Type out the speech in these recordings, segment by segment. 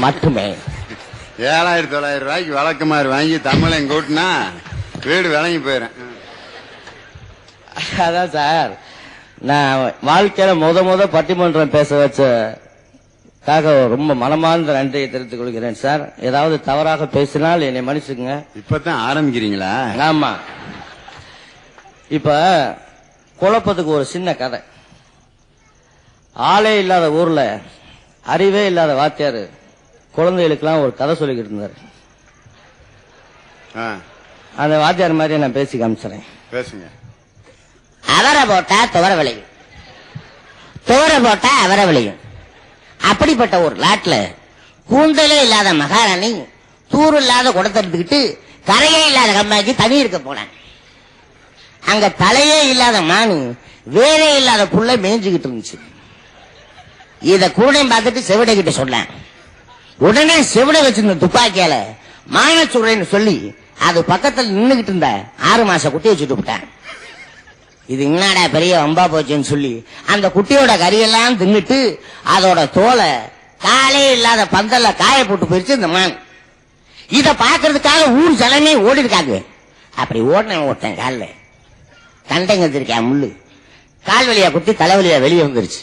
மட்டுமே. 7,900 ரூபாய்க்கு விளக்குமாறு வாங்கி தமிழன் கூட்டினா வீடு விளங்கி போயிடும். அதான் சார், நான் வாழ்க்கையில முத பட்டிமன்றம் பேச வச்சக்காக ரொம்ப மனமார்ந்த நன்றியை தெரிவித்துக் கொள்கிறேன் சார். ஏதாவது தவறாக பேசினால் என்னை மன்னிச்சுக்குங்க. இப்பதான் ஆரம்பிக்கிறீங்களா? ஆமா. இப்ப குழப்பத்துக்கு ஒரு சின்ன கதை. ஆளே இல்லாத ஊர்ல அறிவே இல்லாத வாத்தியாரு குழந்தைகளுக்கெல்லாம் ஒரு கதை சொல்லிக்கிட்டு இருந்தாரு. அந்த வாத்தியார் மாதிரி நான் பேசி காமிச்சறேன். பேசுங்க. அவரை போட்டா துவர விளையும், துவர போட்டா அவரை விளையும். அப்படிப்பட்ட ஒரு நாட்டுல கூந்தலே இல்லாத மகாராணி தூர் இல்லாத குடத்தெடுத்துக்கிட்டு கரையே இல்லாத கம்மாக்கி தனி இருக்க போனான். அங்க தலையே இல்லாத மானு வேறே இல்லாத புள்ள மேய்ஞ்சுக்கிட்டு இருந்துச்சு. இத கூட பார்த்துட்டு செவிடை கிட்ட சொன்னேன். உடனே செவிடை வச்சிருந்த துப்பாக்கியால மானச்சுரைன்னு சொல்லி அது பக்கத்தில் நின்றுகிட்டு இருந்த 6 மாச குட்டியை வச்சுட்டு விட்டேன். இது என்னடா பெரிய வம்பா போச்சுன்னு சொல்லி அந்த குட்டியோட கறியெல்லாம் தின்னுட்டு அதோட தோலை காலே இல்லாத பந்தல்ல காய போட்டு போயிருச்சு இந்த மான். இத பாக்குறதுக்காக ஊர் ஜனமே ஓடி இருக்காங்க. அப்படி ஓட்டேன் காலில் கண்டைங்க வச்சிருக்கேன் முள்ளு. கால் வழியா குத்தி தலைவலியா வெளியே வந்துருச்சு.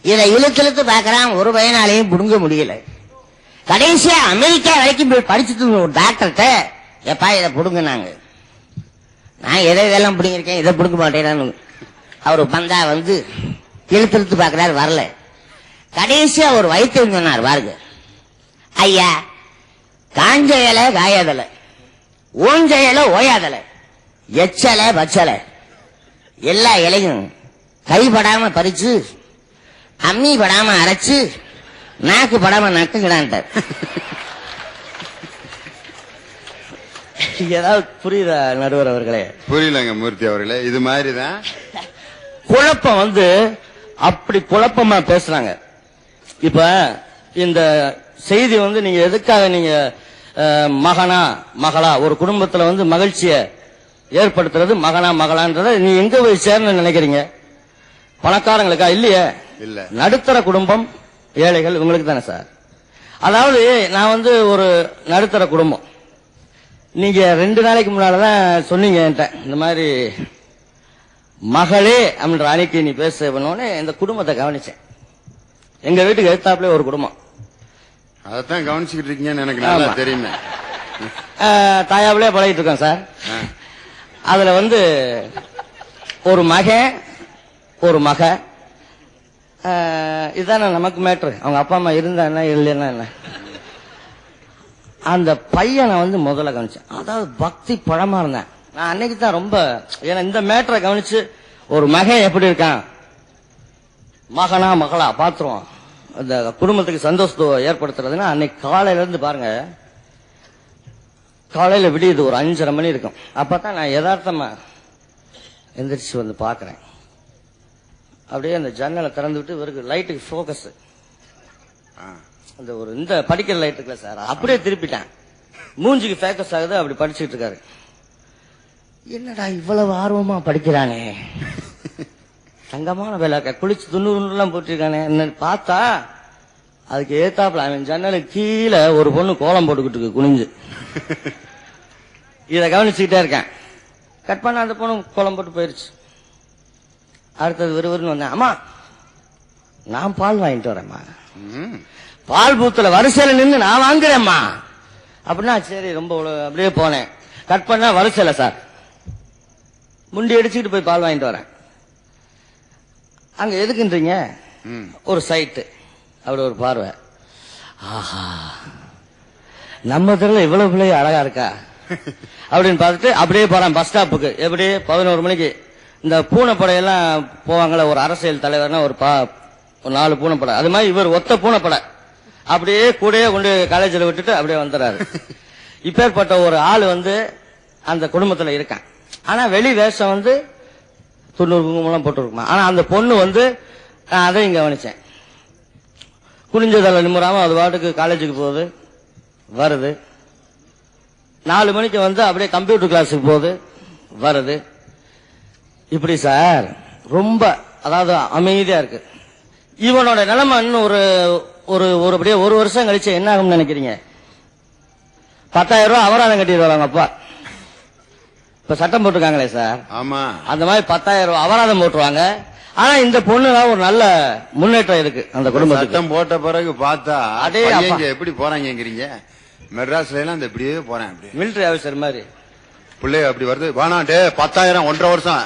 இதை இழுத்து பாக்குறான், ஒரு பையனாலையும் புடுங்க முடியல. கடைசியா அமெரிக்கா வரைக்கும் போய் படிச்சுட்டு ஒரு டாக்டர்கிட்ட எப்பா இதை புடுங்கினாங்க. நான் இதெல்லாம் பிடிங்கிருக்கேன், இதை பிடுங்க மாட்டேன். அவரு பந்தா வந்து இழுத்து பாக்குறாரு, வரல. கடைசியா ஒரு வைத்தியம் சொன்னார், பாருங்க ஐயா, காஞ்ச இலை காயாதலை, ஓஞ்ச இலை ஓயாதலை, எச்சலை பச்சலை எல்லா இலையும் கைப்படாம பறிச்சு அம்மி படாம அரைச்சு நாக்கு படாம நட்டுக்கிறான்ட்டார். ஏதாவது புரியுதா நடுவர் அவர்களே? புரியலங்க மூர்த்தி அவர்களே. இது மாதிரிதான் குழப்பம் வந்து அப்படி குழப்பமா பேசுறாங்க. இப்ப இந்த செய்தி வந்து நீங்க எதுக்காக நீங்க மகனா மகளா ஒரு குடும்பத்துல வந்து மகிழ்ச்சிய ஏற்படுத்துறது மகனா மகளான்றத நீ எங்க போய் சேரணும்னு நினைக்கிறீங்க? பணக்காரங்களுக்கா? இல்லையே. இல்ல, நடுத்தர குடும்பம், ஏழைகள், இவங்களுக்கு தானே சார். அதாவது நான் வந்து ஒரு நடுத்தர குடும்பம். நீங்க 2 நாளைக்கு முன்னாலதான் சொன்னீங்க என்கிட்ட, இந்த மாதிரி மகளே அப்படின்ற அன்னைக்கு நீ பேச பண்ணோன்னு இந்த குடும்பத்தை கவனிச்சேன். எங்க வீட்டுக்கு எடுத்தாப்புல ஒரு குடும்பம். அதான் கவனிச்சுக்கிட்டு இருக்கீங்கன்னு எனக்கு நல்லா தெரியுமே. தாயாவிலே பழகிட்டு இருக்கோம் சார். அதுல வந்து ஒரு மகன் ஒரு மக, இதுதானே நமக்கு மேட்ரு. அவங்க அப்பா அம்மா இருந்தா என்ன இல்லைன்னா என்ன. அந்த பையனை வந்து முதல்ல கவனிச்சேன். அதாவது பக்தி பழமா இருந்தேன் நான் அன்னைக்கு தான் ரொம்ப. ஏன்னா இந்த மேட்டரை கவனிச்சு ஒரு மகன் எப்படி இருக்கான், மகனா மகளா பாத்துருவோம், அந்த குடும்பத்துக்கு சந்தோஷத்தை ஏற்படுத்துறதுன்னா அன்னைக்கு காலையில இருந்து பாருங்க. காலையில விடியுது ஒரு 5:30 மணி இருக்கும். அப்பதான் நான் யதார்த்தமா எந்திரிச்சு வந்து பாக்குறேன். அப்படியே அந்த ஜன்னலை திறந்து விட்டு இவருக்கு லைட்டுக்கு போக்கஸ், அந்த ஒரு இந்த படிக்கிற லைட் இருக்குல்ல சார், அப்படியே திருப்பிட்டேன். மூஞ்சிக்கு ஃபோக்கஸ் ஆகுது. அப்படி படிச்சுட்டு இருக்காரு. என்னடா இவ்வளவு ஆர்வமா படிக்கிறானே, தங்கமான வேலை, குளிச்சு 90 போட்டிருக்கானே பார்த்தா அதுக்கு ஏத்தாப்புல அவன் ஜன்னலுக்கு கீழே ஒரு பொண்ணு கோலம் போட்டுக்கிட்டு இருக்கு குனிஞ்சு. இத கவனிச்சுக்கிட்டே இருக்கேன். கட் பண்ண அந்த பொண்ணு கோலம் போட்டு போயிருச்சு. அடுத்தது விறுவிறுன்னு வந்தேன். அம்மா நான் பால் வாங்கிட்டு வரேம்மா, பால் பூத்துல வரிசையில நின்று நான் வாங்குறேம்மா அப்படின்னா சரி ரொம்ப அப்படியே போனேன். கட் பண்ண வரிசையில சார் முண்டி அடிச்சுக்கிட்டு போய் பால் வாங்கிட்டு வரேன். அங்க எதுக்குன்றீங்க? ஒரு சைட்டு, அப்படி ஒரு பார்வை. ஆஹா, நம்ம தெருல இவ்வளவு பிள்ளை அழகா இருக்கா அப்படின்னு பார்த்துட்டு அப்படியே போறேன் பஸ் ஸ்டாப்புக்கு. எப்படி 11 மணிக்கு இந்த பூனைப்படையெல்லாம் போவாங்களே, ஒரு அரசியல் தலைவர்னா ஒரு 4 பூனைப்படை, அது மாதிரி இவர் ஒத்த பூனைப்படை அப்படியே கூடயே கொண்டு காலேஜில் விட்டுட்டு அப்படியே வந்துடுறாரு. இப்பேற்பட்ட ஒரு ஆள் வந்து அந்த குடும்பத்துல இருக்கான். ஆனா வெளி வேஷம் வந்து 90 குங்குமம் போட்டு இருக்குமா. ஆனா அந்த பொண்ணு வந்து அதையும் கவனிச்சேன். குனிஞ்சதில் நிம்மறாம அது வாட்டுக்கு காலேஜுக்கு போகுது வருது. 4 மணிக்கு வந்து அப்படியே கம்ப்யூட்டர் கிளாஸுக்கு போகுது வருது. இப்படி சார் ரொம்ப அதாவது அமைதியா இருக்கு. இவனோட நிலைமை இன்னும் அப்படியே ஒரு வருஷம் கழிச்சு என்ன ஆகும்னு நினைக்கிறீங்க? 10,000 ரூபாய் அபராதம் கட்டிடுவாங்க அவங்க அப்பா. இப்ப சட்டம் போட்டிருக்காங்களே சார், ஆமா, அந்த மாதிரி 10,000 ரூபாய் அபராதம் போட்டுருவாங்க. ஆனா இந்த பொண்ணுல ஒரு நல்ல முன்னேற்றம் இருக்கு அந்த குடும்பத்துக்கு. சட்டம் போட்ட பிறகு பார்த்தா அடே பையன் அப்பா. எப்படி போறாங்கிறீங்க? மெட்ராஸ்ல எல்லாம் அந்த இப்படியே போறேன், அப்படி மிலிட்டரி ஆபீசர் மாதிரி பிள்ளை அப்படி வருது. வேணாண்டே 10,000 1.5 வருஷம்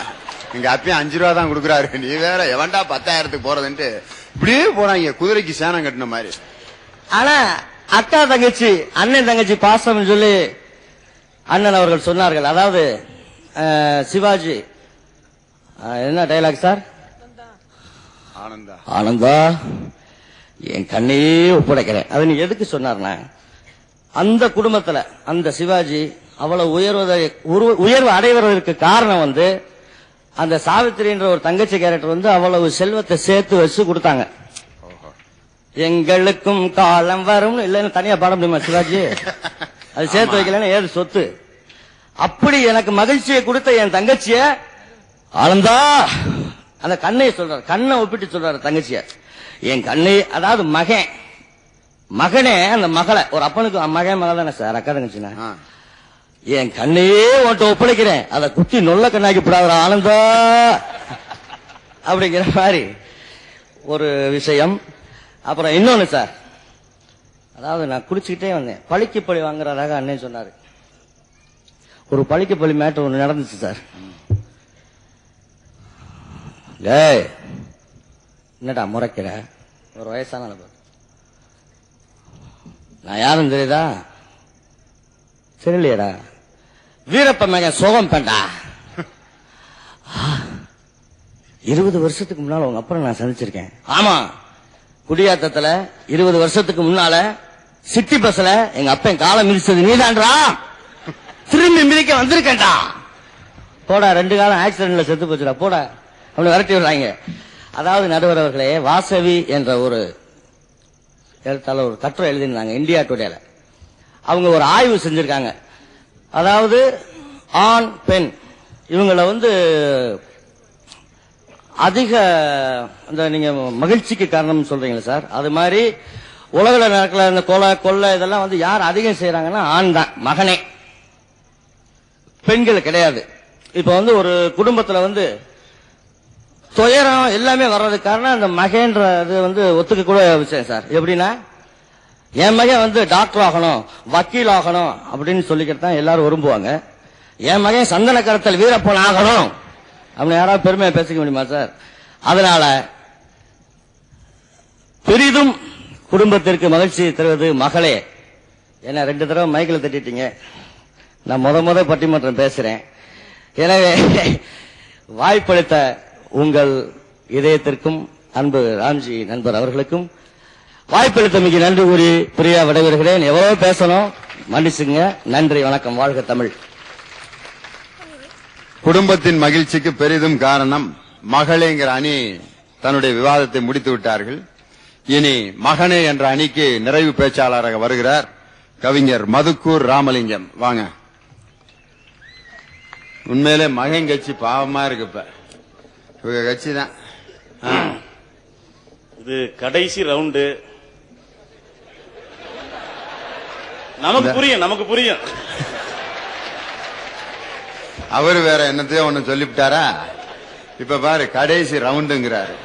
எங்க அப்பயும் 5 ரூபா தான் கொடுக்குறாரு, நீ வேற எவன்டா 10,000க்கு போறதுன்ட்டு இப்படியே போறாங்க, குதிரைக்கு சேனம் கட்டின மாதிரி. ஆனா அக்கா தங்கச்சி அண்ணன் தங்கச்சி பாசம்னு சொல்லி அண்ணன் அவர்கள் சொன்னார்கள். அதாவது சிவாஜி என்ன டைலாக் சார்? ஆனந்தா ஆனந்தா என் கண்ணையே ஒப்படைக்கிறேன். அது நீ எதுக்கு சொன்னார்னா, அந்த குடும்பத்துல அந்த சிவாஜி அவ்வளவு உயர்வு அடைவதற்கு காரணம் வந்து அந்த சாவித்திரின்ற ஒரு தங்கச்சி கேரக்டர் வந்து அவ்வளவு செல்வத்தை சேர்த்து வச்சு கொடுத்தாங்க. எங்களுக்கும் காலம் வரும் இல்லன்னு தனியா பாட முடியுமா சிவாஜி? அது சேர்த்து வைக்கலன்னு ஏது சொத்து. அப்படி எனக்கு மகிழ்ச்சியை கொடுத்த என் தங்கச்சிய ஆனந்தா, அந்த கண்ணையை சொல்றாரு, கண்ணை ஒப்பிட்டு சொல்றாரு தங்கச்சிய. என் கண்ணை, அதாவது மகனே அந்த மகளை, ஒரு அப்பனுக்கு மகன் மகள் தானே சார் அக்கா தங்கச்சினா, என் கண்ணையே உன்ட்ட ஒப்படைக்கிறேன், அதை குத்தி நொல்ல கண்ணாக்கி போடாத ஆனந்தா அப்படிங்கிற மாதிரி ஒரு விஷயம். அப்புறம் இன்னொன்னு சார், அதாவது நான் குடிச்சுக்கிட்டே வந்தேன், பழிக்கு பழி வாங்குறதாக அண்ணன் சொன்னாரு. ஒரு பழிக்கு பழி மேட்டர் ஒண்ணு நடந்துச்சு சார். ஏய் என்னடா முறைக்கிற? ஒரு வயசான நபர், நான் யாரும் தெரியுதா? தெரியலையடா. வீரப்ப மகன் சோகம் பெண்டா. 20 வருஷத்துக்கு முன்னால உங்க அப்புறம் நான் சந்திச்சிருக்கேன். ஆமா, குடியாத்தத்துல 20 வருஷத்துக்கு முன்னால சிட்டி பஸ்ல எங்க அப்பன் காலம் மிதிச்சது நீதான்றா, திரும்பி மிதிக்க வந்திருக்கேன்டா. போடா, 2 காலம் ஆக்சிடென்ட்ல செத்து போச்சுடா, போடா அப்படி விரட்டி விடுறாங்க. அதாவது நடுவர் அவர்களே, வாசவி என்ற ஒரு எழுத்தாளர் ஒரு கட்டுரை எழுதினாங்க இந்தியா டுடேல. அவங்க ஒரு ஆய்வு செஞ்சிருக்காங்க. அதாவது ஆண் பெண் இவங்களை வந்து அதிக இந்த நீங்க மகிழ்ச்சிக்கு காரணம் சொல்றீங்களா சார், அது மாதிரி உலகில நடக்கல இந்த கொலை இதெல்லாம் வந்து யார் அதிகம் செய்யறாங்கன்னா ஆண் தான், மகனே, பெண்கள் கிடையாது. இப்ப வந்து ஒரு குடும்பத்துல வந்து துயரம் எல்லாமே வர்றதுக்கு காரணம் அந்த மகன்ற வந்து ஒத்துக்க கூட விஷயம் சார். எப்படின்னா, என் மகன் வந்து டாக்டர் ஆகணும், வக்கீல் ஆகணும் அப்படின்னு சொல்லிக்கிட்டு தான் எல்லாரும் விரும்புவாங்க. என் மகன் சந்தன கடத்தல் வீரப்பன் ஆகணும் அப்படின்னு யாராவது பெருமையா பேசிக்க முடியுமா சார்? அதனால பெரிதும் குடும்பத்திற்கு மகிழ்ச்சி தருவது மகளே. என்ன 2 தடவை மைக்கில் தட்டிட்டீங்க, நான் முத பட்டிமன்றம் பேசுறேன். எனவே வாய்ப்பளித்த உங்கள் இதயத்திற்கும் அன்பு ராம்ஜி நண்பர் அவர்களுக்கும் வாய்ப்பளித்த மிக நன்றி கூறி பிரியா விடைபெறுகிறேன். எவ்வளவு பேசணும், மன்னிச்சுங்க. நன்றி, வணக்கம், வாழ்க தமிழ். குடும்பத்தின் மகிழ்ச்சிக்கு பெரிதும் காரணம் மகளேங்கிற அணி தன்னுடைய விவாதத்தை முடித்து விட்டார்கள். இனி மகனே என்ற அணிக்கு நிறைவு பேச்சாளராக வருகிறார் கவிஞர் மதுக்கூர் ராமலிங்கம். வாங்க. உண்மையிலே மகன் கட்சி பாவமா இருக்கு, இப்ப கட்சி தான். இது கடைசி ரவுண்டு. நமக்கு புரியும். அவரு வேற என்னத்தையோ ஒண்ணு சொல்லிவிட்டாரா? இப்ப பாரு, கடைசி ரவுண்டுங்கிறாரு.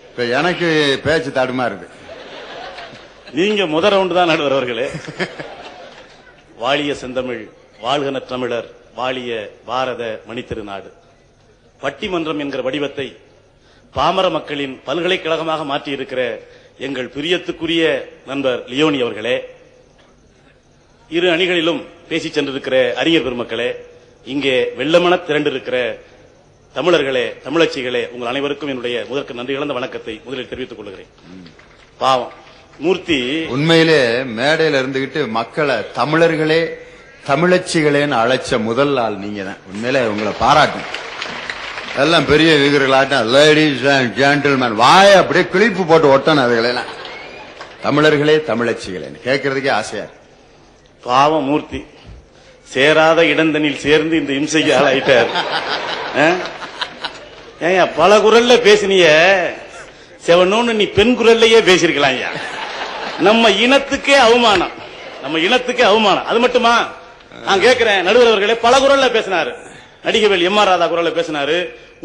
இப்ப எனக்கு பேச்சு தடுமாறுது. நீங்க ரவுண்டு தான் நடுவர்களே. வாழிய செந்தமிழ், வாழ்க தமிழர், வாழிய பாரத மணித்திருநாடு. பட்டிமன்றம் என்கிற வடிவத்தை பாமர மக்களின் பல்கலைக்கழகமாக மாற்றியிருக்கிற எங்கள் பிரியத்துக்குரிய நண்பர் லியோனி அவர்களே, இரு அணிகளிலும் பேசி சென்றிருக்கிற அறிஞர் பெருமக்களே, இங்கே வெள்ளமன திரண்டிருக்கிற தமிழர்களே, தமிழச்சிகளே, உங்கள் அனைவருக்கும் என்னுடைய முதற்கு நன்றி கலந்த வணக்கத்தை முதலில் தெரிவித்துக் கொள்கிறேன். பாவம் மூர்த்தி உண்மையிலே மேடையில இருந்துகிட்டு மக்களை தமிழர்களே தமிழச்சிகளேன்னு அழைச்ச முதல் ஆள் நீங்க தான். உண்மையிலே உங்களை பாராட்டும். எல்லாம் பெரிய வீரர்களாட்டம், லேடிஸ் அண்ட் ஜென்டில்மேன், வாய அப்படியே கிளிப்பு போட்டு ஒட்டணும். அதுகளெல்லாம் தமிழர்களே தமிழச்சிகளேன்னு கேட்கறதுக்கே ஆசையா. பாவம் மூர்த்தி சேராத இடந்தனில் சேர்ந்து இந்த இம்சைக்கு ஆளாயிட்டார். ஏன் பல குரல்ல பேசினிய, செவனோன்னு நீ பெண் குரல்லையே பேசிருக்கலாம் ஐயா. நம்ம இனத்துக்கே அவமானம், நம்ம இனத்துக்கே அவமானம். அது மட்டுமா, நான் கேட்கிறேன், நடுவர் அவர்களே பல குரல்ல பேசினாரு. நடிகவேல் எம்.ஆர். ராதா குரல்ல பேசினாரு.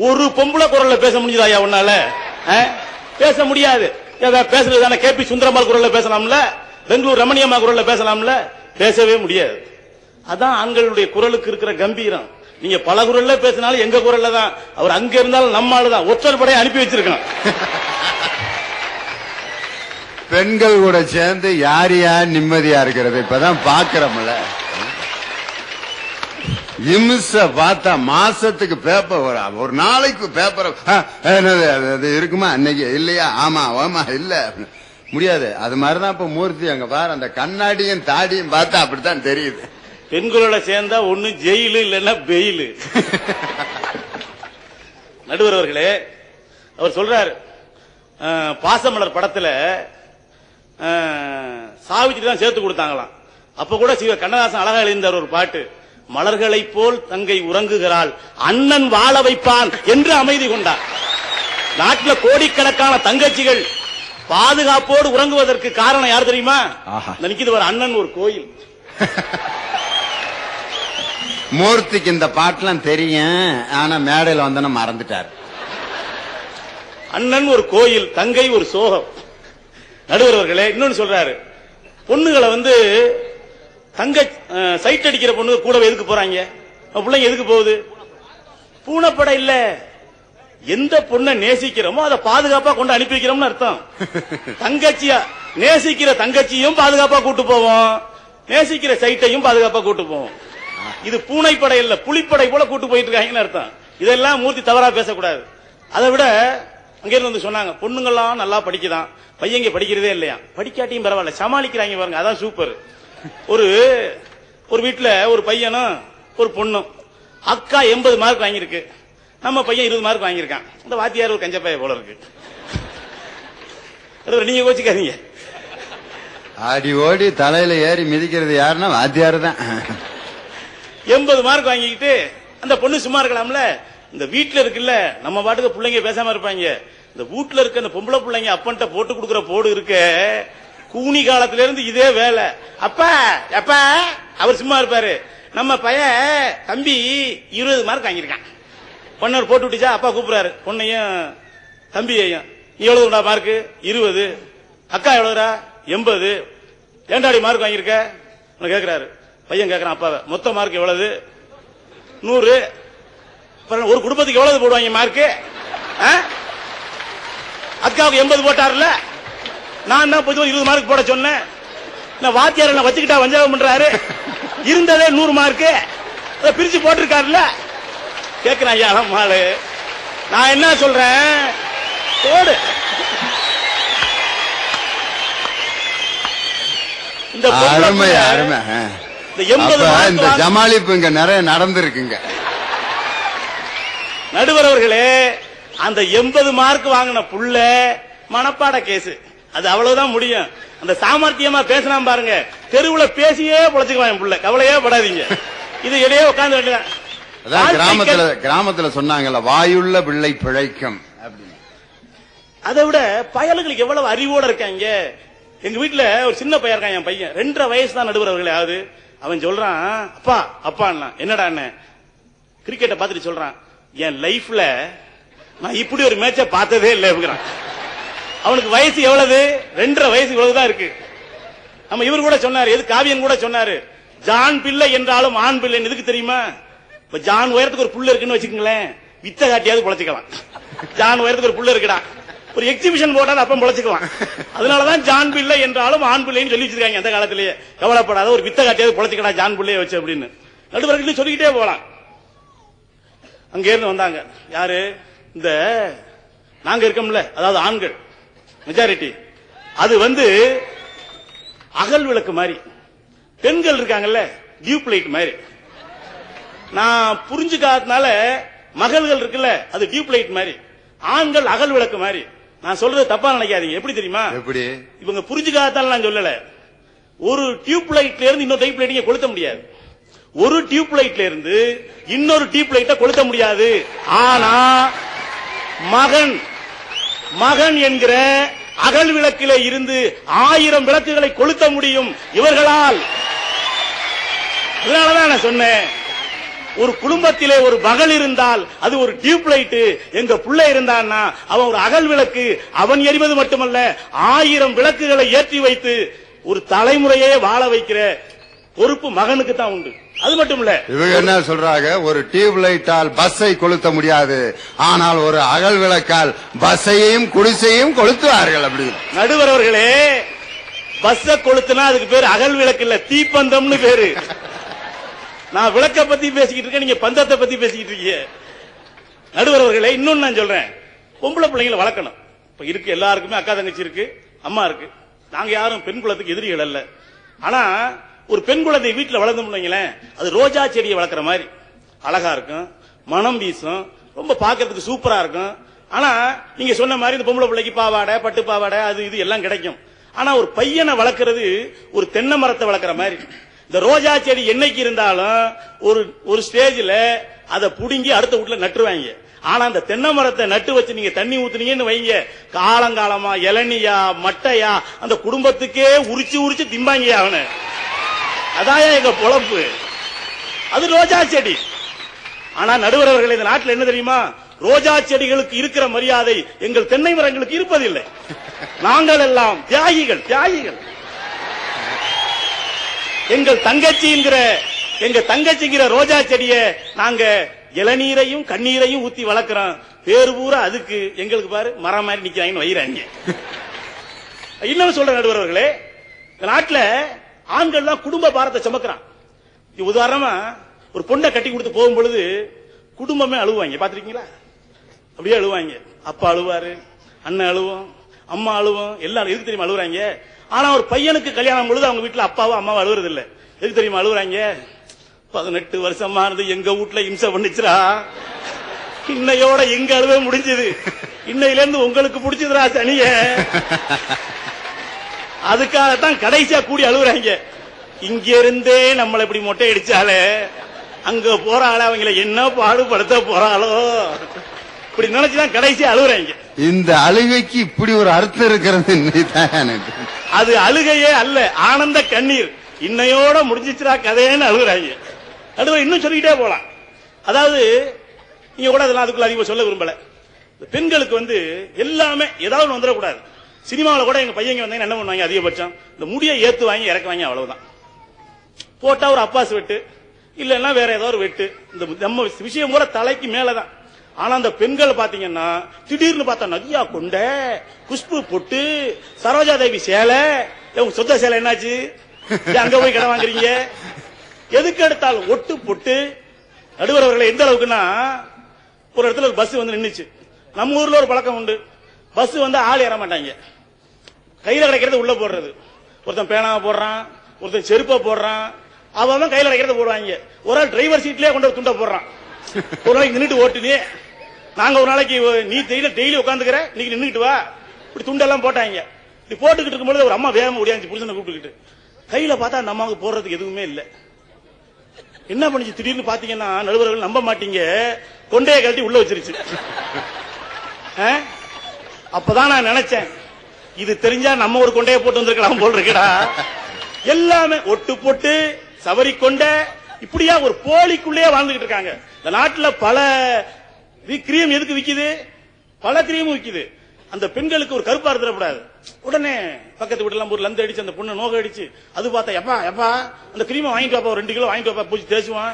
ஒரு பொம்பளை குரல்ல பேச முடியுதா ஐயா உன்னால? பேச முடியாது. பேசுறது தானே. கே.பி. சுந்தரம்மாள் குரல்ல பேசலாம்ல, பெங்களூர் ரமணியம்மா குரல்ல பேசலாம்ல, பேசவே முடியாது. அதான் ஆண்களுடைய குரலுக்கு இருக்கிற கம்பீரம். நீங்க பல குரல்ல பேசினாலும் எங்க குரல்ல தான். அவர் அங்க இருந்தாலும் நம்ம ஆளுதான். ஒற்றர் படையை அனுப்பி வச்சிருக்கோம். பெண்கள் கூட சேர்ந்து யார் யார் நிம்மதியா இருக்கிறது இப்பதான் பாக்குறோம்ல. இம்ச பார்த்தா மாசத்துக்கு பேப்பர் வரும், ஒரு நாளைக்கு பேப்பர் இருக்குமா அன்னைக்கு இல்லையா? ஆமா ஆமா இல்ல முடியாது. அது மாதிரிதான் இப்ப மூர்த்தி அங்க பாரு, அந்த கண்ணாடியும் தாடியும் பார்த்தா அப்படித்தான் தெரியுது. பெண்களோட சேர்ந்தா ஒண்ணு ஜெயிலு இல்லைன்னா பெயிலு. நடுவர் அவர்களே, அவர் சொல்றாரு, பாசமலர் படத்துல சாவித்திரி தான் சேர்த்து கொடுத்தாங்களாம். அப்ப கூட கண்ணதாசன் அழகா எழுந்தார் ஒரு பாட்டு, மலர்களை போல் தங்கை உறங்குகிறாள், அண்ணன் வாழ வைப்பான் என்று அமைதி கொண்டார். நாட்டில் கோடிக்கணக்கான தங்கச்சிகள் பாதுகாப்போடு உறங்குவதற்கு காரணம் யார் தெரியுமா? நினைக்குது ஒரு அண்ணன் ஒரு கோயில். மூர்த்திக்கு இந்த பாட்டுலாம் தெரியும், ஆனா மேடையில் வந்தன மறந்துட்டார். அண்ணன் ஒரு கோயில், தங்கை ஒரு சோகம். நடுவர் அவர்களே, இன்னொன்னு சொல்றாரு, பொண்ணுகளை தங்க சைட் அடிக்கிற பொண்ணு கூட எதுக்கு போறாங்க? பிள்ளைங்க எதுக்கு போகுது? பூனைப்பட இல்ல, எந்த பொண்ணை நேசிக்கிறோமோ அதை பாதுகாப்பா கொண்டு அனுப்பி வைக்கிறோம்னு அர்த்தம். தங்கச்சியா நேசிக்கிற தங்கச்சியும் பாதுகாப்பா கூட்டு போவோம், நேசிக்கிற சைட்டையும் பாதுகாப்பா கூட்டு போவோம். இது பூனைப்படை இல்ல, புலிப்படை போல கூட்டு போயிட்டு இருக்காங்கன்னு அர்த்தம். இதெல்லாம் மூர்த்தி தவறா பேசக்கூடாது. அதை விட அங்க இருந்து சொன்னாங்க, பொண்ணுங்கெல்லாம் நல்லா படிக்குதான், பையங்க படிக்கிறதே இல்லையா. படிக்காட்டியும் பரவாயில்ல, சமாளிக்கிறாங்க பாருங்க, அதான் சூப்பர். ஒரு வீட்டுல ஒரு பையனும் ஒரு பொண்ணும், அக்கா 80 மார்க் வாங்கியிருக்கு, நம்ம பையன் 20 மார்க் வாங்கியிருக்கான். இந்த வாத்தியார் ஒரு கஞ்சப்பைய போல இருக்கு. நீங்க கோச்சிக்காதீங்க. ஆடி ஓடி தலையில ஏறி மிதிக்கிறது யாருன்னா வாத்தியார் தான். 80 மார்க் வாங்கிக்கிட்டு அந்த பொண்ணு சும்மா இருக்கலாம்ல. இந்த வீட்டுல இருக்குல்ல, நம்ம பாட்டுக்கு பிள்ளைங்க பேசாம இருப்பாங்க. இந்த வீட்டுல இருக்க அந்த பொம்பளை பிள்ளைங்க அப்பன்ட்ட போட்டு கொடுக்குற போடு இருக்க, கூனி காலத்துல இருந்து இதே வேலை. அப்பா அப்பா அவர் சும்மா இருப்பாரு. நம்ம பையன் தம்பி 20 மார்க் வாங்கியிருக்கான். பொண்ணு போட்டு விட்டுச்சா, அப்பா கூப்பிடுறாரு பொண்ணையும் தம்பியையும், நீ எவ்வளவுடா மார்க்கு? 20. அக்கா எவ்வளவுடா? 80. ஏண்டாடி மார்க் வாங்கியிருக்க கேக்குறாரு. பையன் கேக்குறான் அப்பாவை, மொத்த மார்க் எவ்வளவு? 100. ஒரு குடும்பத்துக்கு எவ்வளவு போடுவாங்க மார்க்கு? அக்காவுக்கு 80 போட்டார்ல, நான் தான் 20 மார்க் போட சொன்னேன். வாத்தியார் வச்சுக்கிட்டா வஞ்சாகம் பண்றாரு. இருந்ததே 100 மார்க்கு பிரிச்சு போட்டிருக்காருல்ல. கேக்குறான் ஐயா மாளு, நான் என்ன சொல்றேன், போடு. இந்த அருமை அருமை. இந்த ஜமாலிப்பு இங்க நிறைய நடந்திருக்குங்க. நடுவர் அவர்களே, அந்த 80 மார்க் வாங்கின புள்ள மனப்பாட கேஸ், அது அவ்வளவுதான் முடியும். அந்த சாமர்த்தியமா பேசலாம் பாருங்க, தெருவுல பேசியே பொழைச்சுக்குவான் புள்ள, கவலையே படாதீங்க. இது இடையே உட்கார்ந்து வேண்டியதான். கிராமத்துல சொன்னாங்கல்ல, வாயுள்ள பிள்ளை பிழைக்கும் அப்படின்னு. அதை விட பயல்களுக்கு எவ்வளவு அறிவோட இருக்காங்க. எங்க வீட்டுல ஒரு சின்ன பையன் இருக்கான், என் பையன் 2.5 வயசு தான். நடுவர் அவர்களே ஆகுது. அவன் சொல்றான், அப்பா அப்பா என்னடா கிரிக்கெட்டை பார்த்துட்டு சொல்றான், என் லைஃப்ல நான் இப்படி ஒரு மேட்ச பார்த்ததே இல்லை. அவனுக்கு வயசு எவ்வளவு? 2.5 வயசு இவ்வளவுதான் இருக்கு. நம்ம இவர் கூட சொன்னாரு, எது காவியன் கூட சொன்னாரு, ஜான் பிள்ளை என்றாலும் ஆண் பிள்ளை. எதுக்கு தெரியுமா? இப்ப ஜான் உயரத்துக்கு ஒரு புள்ள இருக்குன்னு வச்சுக்கங்களேன், வித்த காட்டியாவது பொழைச்சுக்கலாம். ஜான் உயரத்துக்கு ஒரு புள்ள இருக்குடா, ஒரு எக்ஸிபிஷன் போட்டாலும் அப்ப பொழைச்சுக்கலாம். அதனாலதான் ஜான் பிள்ளை என்றாலும் ஆண் பிள்ளைன்னு சொல்லி வச்சிருக்காங்க அந்த காலத்திலேயே. கவலைப்படாத, ஒரு வித்த காட்டியாவது பொழைச்சுக்கடா ஜான் பிள்ளைய வச்சு அப்படின்னு நடுவர்கள் சொல்லிக்கிட்டே போலாம். அங்க இருந்து வந்தாங்க யாரு, இந்த நாங்க இருக்கோம்ல, அதாவது ஆண்கள் மெஜாரிட்டி, அது அகல் விளக்கு மாதிரி, பெண்கள் இருக்காங்கல்ல டியூப் லைட் மாதிரி. நான் புரிஞ்சுக்காதனால மகள்கள் இருக்குல்ல, அது டியூப் லைட் மாதிரி, ஆண்கள் அகல் விளக்கு மாதிரி. நான் சொல்றது தப்பா நினைக்காதீங்க. எப்படி தெரியுமா? எப்படி? இவங்க புரிஞ்சுக்காதனால நான் சொல்லல. ஒரு டியூப் லைட்ல இருந்து இன்னொரு டியூப் லைட் கொளுத்த முடியாது, ஒரு டியூப் லைட்ல இருந்து இன்னொரு டியூப் லைட்டை கொளுத்த முடியாது. ஆனா மகன் மகன் என்கிற அகல் விளக்கிலே இருந்து 1000 விளக்குகளை கொளுத்த முடியும் இவர்களால். அதனாலதான் நான் சொன்னேன், ஒரு குடும்பத்திலே ஒரு மகள் இருந்தால் அது ஒரு டியூப் லைட். எங்க புள்ள இருந்தான்னா அவன் ஒரு அகல் விளக்கு. அவன் எரிவது மட்டுமல்ல, 1000 விளக்குகளை ஏற்றி வைத்து ஒரு தலைமுறையே வாழ வைக்கிற பொறுப்பு மகனுக்கு தான் உண்டு. அது மட்டும் இல்ல, இவங்க என்ன சொல்றாங்க, ஒரு டியூப் லைட்டால் பஸ்ஸை கொளுத்த முடியாது, ஆனால் ஒரு அகல் விளக்கால் பஸ்ஸையும் குடிசையும் கொளுத்துவார்கள். அப்படி நடுவர் அவர்களே, பஸ்ஸ கொளுத்துனா அதுக்கு பேரு அகல் விளக்கு இல்ல, தீப்பந்தம்னு பேரு. நான் விளக்க பத்தி பேசிக்கிட்டு இருக்கேன், நீங்க பந்தத்தை பத்தி பேசிக்கிட்டு இருக்கீங்க. நடுவர் அவர்களே, இன்னொன்னு நான் சொல்றேன், பொம்பளை பிள்ளைங்களை வளர்க்கணும். இப்ப இருக்கு, எல்லாருக்குமே அக்கா தங்கச்சி இருக்கு, அம்மா இருக்கு. நாங்க யாரும் பெண் குலத்துக்கு எதிரிகள் அல்ல. ஆனா ஒரு பெண் குழந்தை வீட்டுல வளர்ந்தோம்னீங்களேன், அது ரோஜா செடியை வளர்க்குற மாதிரி அழகா இருக்கும், மனம் வீசும், ரொம்ப பாக்கிறதுக்கு சூப்பரா இருக்கும். ஆனா நீங்க சொன்ன மாதிரி இந்த பொம்பளை பிள்ளைக்கு பாவாடை, பட்டு பாவாடை, அது இது எல்லாம் கிடைக்கும். ஆனா ஒரு பையனை வளர்க்கறது ஒரு தென்னை மரத்தை வளர்க்குற மாதிரி. இந்த ரோஜா செடி என்னைக்கு இருந்தாலும் ஒரு ஸ்டேஜ்ல அதை புடுங்கி அடுத்த வீட்டுல நட்டுருவாங்க. ஆனா அந்த தென்னை மரத்தை நட்டு வச்சு நீங்க தண்ணி ஊத்துனீங்கன்னு வைங்க, காலங்காலமா இளநியா மட்டையா அந்த குடும்பத்துக்கே உரிச்சு உரிச்சு திம்பாங்க அவனு. அதான் எங்க பொழப்பு. அது ரோஜா செடி. ஆனா நடுவர் அவர்கள், இந்த நாட்டில் என்ன தெரியுமா, ரோஜா செடிகளுக்கு இருக்கிற மரியாதை எங்கள் தென்னை மரங்களுக்கு இருப்பதில்லை. நாங்கள் எல்லாம் தியாகிகள், தியாகிகள். எங்க தங்கச்சிங்கிற ரோஜா செடிய நாங்க இளநீரையும் கண்ணீரையும் ஊத்தி வளர்க்கிறோம். பேரு பூரா அதுக்கு. எங்களுக்கு பாரு மரம் மாதிரி நிக்கிறாங்கன்னு வைறாங்க. இன்னும் சொல்ற நடுவர் அவர்களே, இந்த நாட்டில் ஆண்கள் தான் குடும்ப பாரத்தை சுமக்கிறான். உதாரணமா ஒரு பொண்ணை கட்டி கொடுத்து போகும் பொழுது குடும்பமே அழுவாங்க, பாத்திருக்கீங்களா? அப்படியே அழுவாங்க. அப்பா அழுவாரு, அண்ணன் அழுவோம், அம்மா அழுவோம், எல்லாரும். எதுக்கு தெரியுமா அழுகுறாங்க? ஆனா ஒரு பையனுக்கு கல்யாணம் பொழுது அவங்க வீட்டுல அப்பாவும் அம்மாவும் அழுவுறது இல்ல. எதுக்கு தெரியுமா அழுகுறாங்க? 18 வருஷமா இருந்து எங்க வீட்டுல இம்சை பண்ணிச்சுரா, இன்னையோட எங்க அழுவே முடிஞ்சது, இன்னையில இருந்து உங்களுக்கு பிடிச்சதுரா சனிய. அதுக்காகத்தான் கடைசியா கூடி அழுகுறாங்க. இங்க இருந்தே நம்மளை இப்படி மொட்டை அடிச்சாலே அங்க போற ஆள அவங்களை என்ன பாடுபடுத்த போறாளோ, இப்படி நினைச்சுதான் கடைசியா அழுகுறாங்க. இந்த அழுகைக்கு இப்படி ஒரு அர்த்தம் இருக்கிறது. அது அழுகையே அல்ல, ஆனந்த கண்ணீர். இன்னையோட முடிஞ்சிச்சுரா கதைன்னு அழுகுறாங்க. நடுவர் இன்னும் சொல்லிக்கிட்டே போலாம். அதாவது நீங்க கூட அதெல்லாம் அதுக்குள்ள அதிகமா சொல்ல விரும்பல. பெண்களுக்கு எல்லாமே ஏதாவது வந்துடக்கூடாது. சினிமாவில் கூட எங்க பையங்க வந்தாங்க என்ன பண்ணுவாங்க, அதிகபட்சம் இந்த முடியை ஏத்து வாங்கி இறக்குவாங்க, அவ்வளவுதான். போட்டா ஒரு அப்பாஸ் வெட்டு, இல்லன்னா வேற ஏதோ ஒரு வெட்டு. இந்த நம்ம விஷயம் கூட தலைக்கு மேலதான். ஆனா அந்த பெண்கள் பாத்தீங்கன்னா திடீர்னு பார்த்தா நதியா கொண்ட, குஷ்பு பொட்டு, சரோஜா தேவி சேலை, உங்க சொந்த சேலை என்னாச்சு, அங்க போய் கடை வாங்குறீங்க? எதுக்கு எடுத்தாலும் ஒட்டு பொட்டு. நடுவர் அவர்களை எந்த அளவுக்குன்னா, ஒரு இடத்துல ஒரு பஸ் நின்னுச்சு. நம்ம ஊர்ல ஒரு பழக்கம் உண்டு, பஸ் ஆள் ஏற மாட்டாங்க, கையில கிடைக்கிறது உள்ள போடுறது. ஒருத்தன் பேனாவை போடுறான், ஒருத்தன் செருப்பை போடுறான், அவன் கையில கிடைக்கிறத போடுவாங்க. ஒரு ஆள் டிரைவர் சீட்லயே கொண்டு துண்டை போடுறான். ஒரு நாளைக்கு நின்றுட்டு ஓட்டுனே, நாங்க ஒரு நாளைக்கு நீ டெய்லி உட்காந்துக்கிற, இன்னைக்கு நின்றுட்டு வா, இப்படி துண்டெல்லாம் போட்டாங்க. இப்படி போட்டுக்கிட்டு இருக்கும்போது ஒரு அம்மா வேகமா ஓடியாச்சு புருஷனை கூப்பிட்டுக்கிட்டு. கையில பார்த்தா அந்த அம்மாவுக்கு போடுறதுக்கு எதுவுமே இல்லை. என்ன பண்ணிச்சு திடீர்னு பாத்தீங்கன்னா, நடுவர்கள் நம்ப மாட்டீங்க, கொண்டையை கழட்டி உள்ள வச்சிருச்சு. அப்பதான் நான் நினைச்சேன், இது தெரிஞ்சா நம்ம ஒரு கொண்டையை போட்டு வந்திருக்கலாம் போல் இருக்கடா. எல்லாமே ஒட்டு போட்டு சவரி கொண்ட, இப்படியா ஒரு போலிக்குள்ளேயே வாழ்ந்துகிட்டு இருக்காங்க. இந்த நாட்டில் பல கிரீம் எதுக்கு விக்குது, பல கிரீமும் விக்குது. அந்த பெண்களுக்கு ஒரு கருப்பா இருந்துடக்கூடாது. உடனே பக்கத்து வீட்டுல ஒரு லந்து அடிச்சு அந்த பொண்ணு நோக அடிச்சு, அது பார்த்தா எப்பா எப்பா அந்த கிரீமை வாங்கிட்டு வாப்பா, ஒரு 2 கிலோ வாங்கிட்டு வாப்பா, பூச்சி தேய்ச்சுவான்.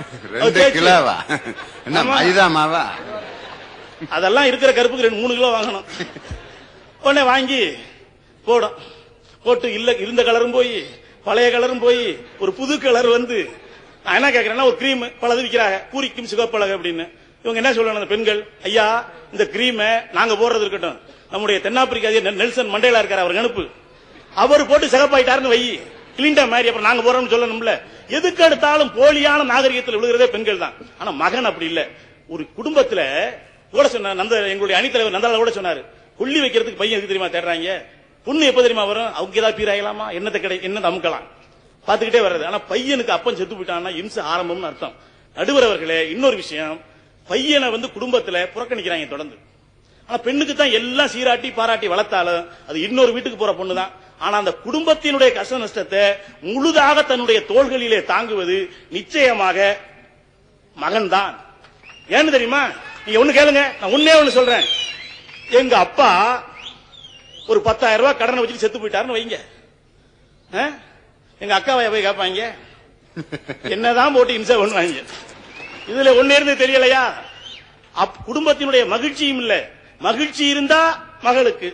அதெல்லாம் இருக்கிற கருப்புக்கு 2-3 கிலோ வாங்கணும். உடனே வாங்கி போடும், போட்டு இல்ல இருந்த கலரும் போய் பழைய கலரும் போய் ஒரு புது கலர் நான் என்ன கேட்கிறேன்னா, ஒரு கிரீம் பலது விற்கிறாங்க, பூரிக்கும் சிவப்பழகு அப்படின்னு. இவங்க என்ன சொல்லணும் அந்த பெண்கள், ஐயா இந்த கிரீமை நாங்க போடுறது இருக்கட்டும், நம்முடைய தென்னாப்பிரிக்கா நெல்சன் மண்டேலா இருக்காரு, அவருக்கு அனுப்பு, அவர் போட்டு சிகப்பாயிட்டாருன்னு வை, கிளின்டன் மாதிரி, அப்புறம் நாங்க போறோம்னு சொல்லணும்ல. எதுக்கு எடுத்தாலும் போலியான நாகரிகத்தில் விழுகிறதே பெண்கள் தான். ஆனா மகன் அப்படி இல்ல. ஒரு குடும்பத்துல கூட சொன்ன எங்களுடைய அணித்தலைவர் நந்தால கூட சொன்னாரு, கொல்லி வைக்கிறதுக்கு பையன் எதுக்கு தெரியுமா தேடுறாங்க, பொண்ணு எப்ப தெரியுமா வரும், அவங்க ஏதாவது பீராயலாமா, என்னத்தை அமுக்கலாம், பாத்துக்கிட்டே வர்றது. ஆனா பையனுக்கு அப்பன் செத்து போயிட்டான்னா இம்சை ஆரம்பம்னு அர்த்தம். நடுவர் அவர்களே, இன்னொரு விஷயம், பையனை குடும்பத்துல புறக்கணிக்கிறாங்க தொடர்ந்து. ஆனா பெண்ணுக்கு தான் எல்லாம் சீராட்டி பாராட்டி வளர்த்தாலும் அது இன்னொரு வீட்டுக்கு போற பொண்ணு தான். ஆனா அந்த குடும்பத்தினுடைய கஷ்ட நஷ்டத்தை முழுதாக தன்னுடைய தோள்களிலே தாங்குவது நிச்சயமாக மகன் தான். ஏன்னு தெரியுமா? நீங்க ஒண்ணு கேளுங்க, நான் ஒண்ணே ஒண்ணு சொல்றேன். எங்க அப்பா ஒரு 10,000 ரூபாய் கடனை வச்சுட்டு செத்து போயிட்டாருன்னு வைங்க, எங்க அக்காவை போய் கேட்பாங்க, என்னதான் போட்டு இன்சா பண்ணுவாங்க. இதுல ஒண்ணு இருந்து தெரியலையா? குடும்பத்தினுடைய மகிழ்ச்சியும் இல்ல. மகிழ்ச்சி இருந்தா மகளுக்கு,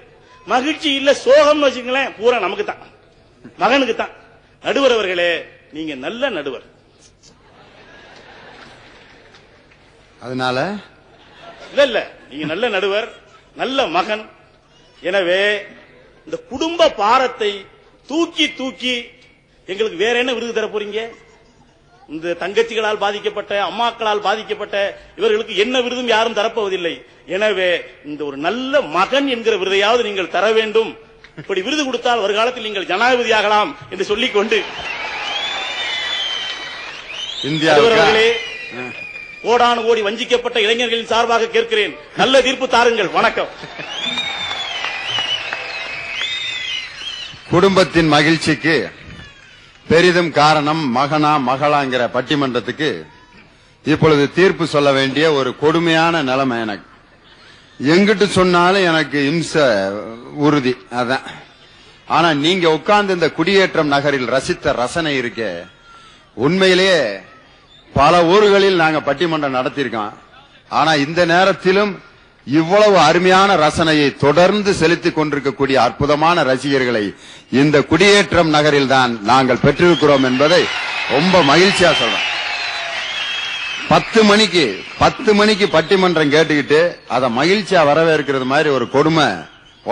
மகிழ்ச்சி இல்ல சோகம்னு வச்சுங்களேன், பூரா நமக்கு தான், மகனுக்கு தான். நடுவர் அவர்களே, நீங்க நல்ல நடுவர். அதனால இல்ல நீங்க நல்ல நடுவர், நல்ல மகன். எனவே இந்த குடும்ப பாரத்தை தூக்கி தூக்கி எங்களுக்கு வேற என்ன விருது தர போறீங்க? இந்த தங்கச்சிகளால் பாதிக்கப்பட்ட, அம்மாக்களால் பாதிக்கப்பட்ட இவர்களுக்கு என்ன விருதும் யாரும் தரப்போவதில்லை. எனவே இந்த ஒரு நல்ல மகன் என்கிற விருதையாவது நீங்கள் தர வேண்டும். இப்படி விருது கொடுத்தால் வருகாலத்தில் நீங்கள் ஜனாதிபதியாகலாம் என்று சொல்லிக்கொண்டு, இந்தியாவிலே கோடானு கோடி வஞ்சிக்கப்பட்ட இளைஞர்களின் சார்பாக கேட்கிறேன், நல்ல தீர்ப்பு தாருங்கள். வணக்கம். குடும்பத்தின் மகிழ்ச்சிக்கு பெரிதும் காரணம் மகனா மகளாங்கிற பட்டிமன்றத்துக்கு இப்பொழுது தீர்ப்பு சொல்ல வேண்டிய ஒரு கொடுமையான நிலைமை எனக்கு. எங்கிட்டு சொன்னாலும் எனக்கு இம்சை உறுதி. அதான். ஆனா நீங்க உட்கார்ந்து இந்த குடியேற்றம் நகரில் ரசித்த ரசனை இருக்க, உண்மையிலேயே பல ஊர்களில் நாங்க பட்டிமன்றம் நடத்தியிருக்கோம். ஆனா இந்த நேரத்திலும் இவ்வளவு அருமையான ரசனையை தொடர்ந்து செலுத்திக் கொண்டிருக்கக்கூடிய அற்புதமான ரசிகர்களை இந்த குடியேற்றம் நகரில் தான் நாங்கள் பெற்றிருக்கிறோம் என்பதை ரொம்ப மகிழ்ச்சியா சொல்றோம். 10 மணிக்கு பட்டிமன்றம் கேட்டுக்கிட்டு அதை மகிழ்ச்சியா வரவேற்கிறது மாதிரி ஒரு கொடுமை